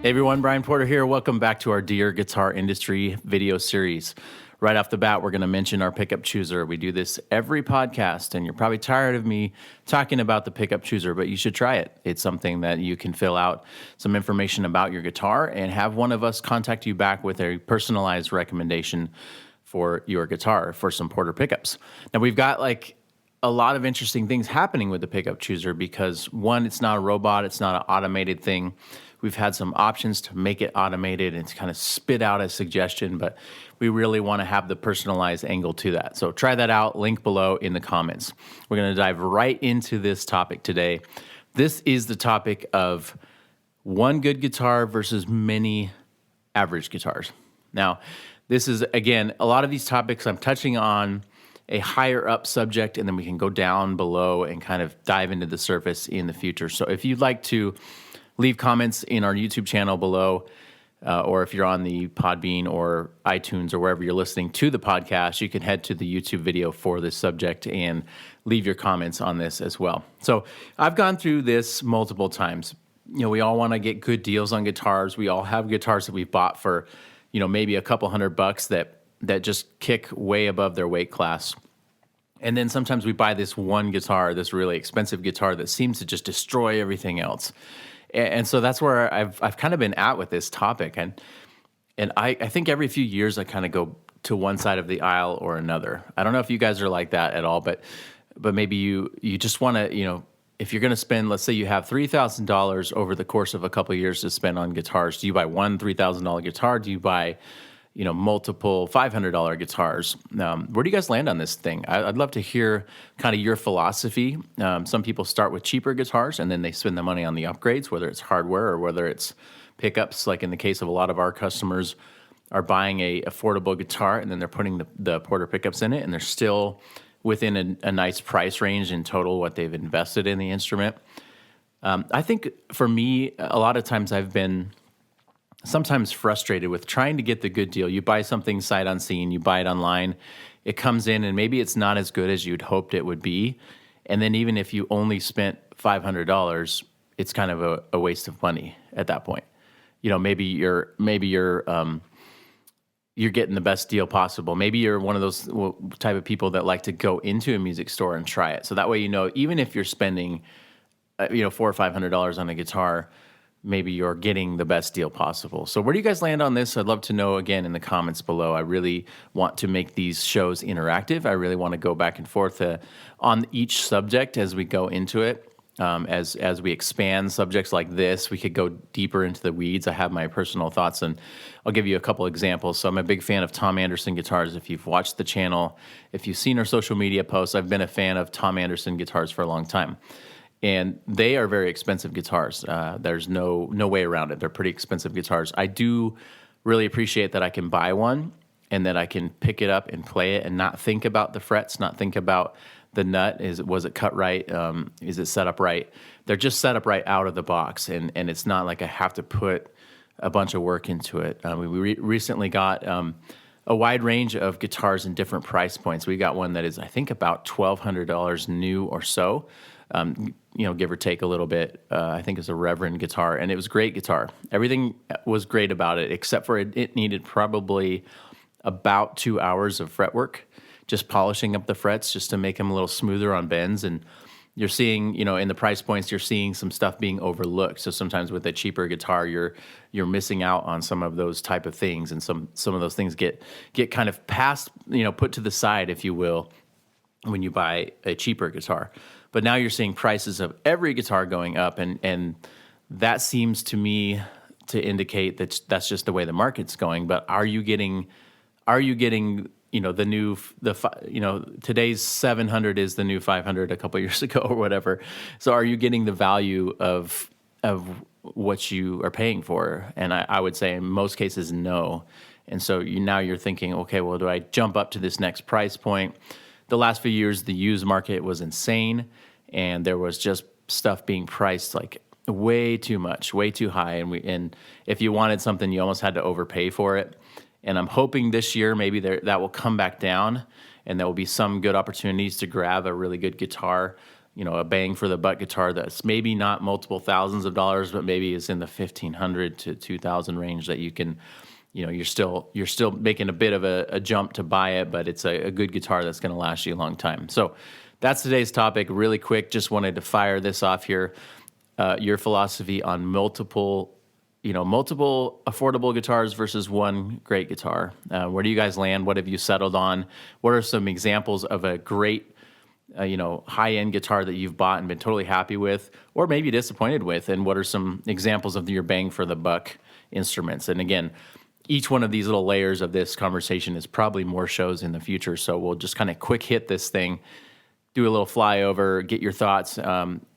Hey everyone, Brian Porter here. Welcome back to our Dear Guitar Industry video series. Right off the bat, we're going to mention our pickup chooser. We do this every podcast, and you're probably tired of me talking about the pickup chooser, but you should try it. It's something that you can fill out some information about your guitar and have one of us contact you back with a personalized recommendation for your guitar for some Porter pickups. Now, we've got a lot of interesting things happening with the pickup chooser because, one, it's not a robot, it's not an automated thing. We've had some options to make it automated and to kind of spit out a suggestion, but we really want to have the personalized angle to that. So try that out, link below in the comments. We're going to dive right into this topic today. This is the topic of one good guitar versus many average guitars. Now, this is, again, a lot of these topics I'm touching on a higher up subject, and then we can go down below and kind of dive into the surface in the future. So if you'd like to leave comments in our YouTube channel below, or if you're on the Podbean or iTunes or wherever you're listening to the podcast, you can head to the YouTube video for this subject and leave your comments on this as well. So I've gone through this multiple times. You know, we all want to get good deals on guitars. We all have guitars that we've bought for, maybe a couple $100 that just kick way above their weight class. And then sometimes we buy this one guitar, this really expensive guitar that seems to just destroy everything else. And so that's where I've kind of been at with this topic. And I think every few years I kind of go to one side of the aisle or another. I don't know if you guys are like that at all, but maybe you just want to, if you're going to spend, let's say you have $3,000 over the course of a couple of years to spend on guitars, do you buy one $3,000 guitar? Do you buy multiple $500 guitars? Where do you guys land on this thing? I'd love to hear kind of your philosophy. Some people start with cheaper guitars and then they spend the money on the upgrades, whether it's hardware or whether it's pickups. Like in the case of a lot of our customers are buying a affordable guitar and then they're putting the Porter pickups in it, and they're still within a nice price range in total what they've invested in the instrument. I think for me, a lot of times I've been sometimes frustrated with trying to get the good deal. You buy something sight unseen, you buy it online, it comes in and maybe it's not as good as you'd hoped it would be. And then even if you only spent $500, it's kind of a waste of money at that point. Maybe you're getting the best deal possible. Maybe you're one of those type of people that like to go into a music store and try it. So that way, even if you're spending, $400 or $500 on a guitar, maybe you're getting the best deal possible. So where do you guys land on this? I'd love to know, again, in the comments below. I really want to make these shows interactive. I really want to go back and forth on each subject as we go into it. As we expand subjects like this, we could go deeper into the weeds. I have my personal thoughts, and I'll give you a couple examples. So I'm a big fan of Tom Anderson guitars. If you've watched the channel, if you've seen our social media posts, I've been a fan of Tom Anderson guitars for a long time. And they are very expensive guitars. There's no way around it. They're pretty expensive guitars. I do really appreciate that I can buy one and that I can pick it up and play it and not think about the frets, not think about the nut. Was it cut right? Is it set up right? They're just set up right out of the box, and it's not like I have to put a bunch of work into it. We recently got a wide range of guitars in different price points. We got one that is, I think, about $1,200 new or so. Give or take a little bit. I think it's a Reverend guitar, and it was a great guitar. Everything was great about it, except for it needed probably about 2 hours of fretwork, just polishing up the frets just to make them a little smoother on bends. And you're seeing, in the price points, you're seeing some stuff being overlooked. So sometimes with a cheaper guitar, you're missing out on some of those type of things, and some of those things get kind of passed, put to the side, if you will, when you buy a cheaper guitar. But now you're seeing prices of every guitar going up, and that seems to me to indicate that that's just the way the market's going. But are you getting today's 700 is the new 500 a couple years ago or whatever. So are you getting the value of what you are paying for? And I would say in most cases, no. And so now you're thinking, okay, well, do I jump up to this next price point? The last few years, the used market was insane, and there was just stuff being priced like way too much, way too high. And if you wanted something, you almost had to overpay for it. And I'm hoping this year maybe that will come back down, and there will be some good opportunities to grab a really good guitar a bang for the buck guitar that's maybe not multiple thousands of dollars, but maybe is in the 1,500 to 2,000 range that you can, you're still making a bit of a jump to buy it, but it's a good guitar that's going to last you a long time. So that's today's topic. Really quick, just wanted to fire this off here. Your philosophy on multiple affordable guitars versus one great guitar. Where do you guys land? What have you settled on? What are some examples of a great, high-end guitar that you've bought and been totally happy with, or maybe disappointed with? And what are some examples of your bang for the buck instruments? And again, each one of these little layers of this conversation is probably more shows in the future. So we'll just kind of quick hit this thing, do a little flyover, get your thoughts.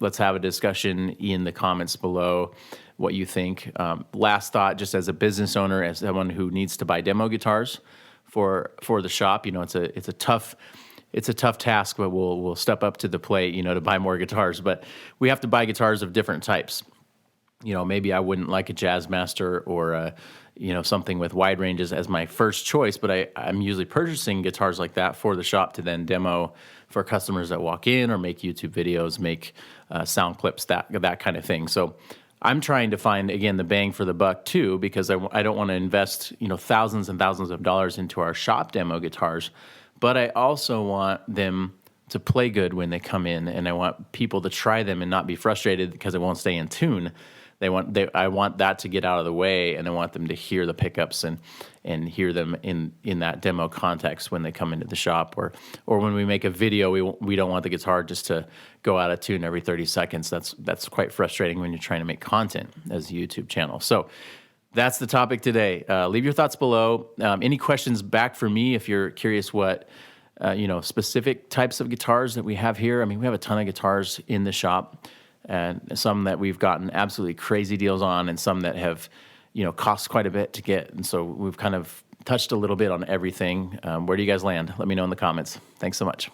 Let's have a discussion in the comments below what you think. Last thought, just as a business owner, as someone who needs to buy demo guitars for the shop, it's a tough task, but we'll step up to the plate, to buy more guitars. But we have to buy guitars of different types. Maybe I wouldn't like a Jazzmaster or something with wide ranges as my first choice, but I'm usually purchasing guitars like that for the shop to then demo for customers that walk in or make YouTube videos, make sound clips, that kind of thing. So I'm trying to find, again, the bang for the buck too, because I don't want to invest thousands and thousands of dollars into our shop demo guitars, but I also want them to play good when they come in, and I want people to try them and not be frustrated because it won't stay in tune. I want that to get out of the way, and I want them to hear the pickups and hear them in that demo context when they come into the shop, or when we make a video. We don't want the guitar just to go out of tune every 30 seconds. That's quite frustrating when you're trying to make content as a YouTube channel. So that's the topic today. Leave your thoughts below. Any questions back for me if you're curious what specific types of guitars that we have here. I mean, we have a ton of guitars in the shop, and some that we've gotten absolutely crazy deals on, and some that have, cost quite a bit to get. And so we've kind of touched a little bit on everything. Where do you guys land? Let me know in the comments. Thanks so much.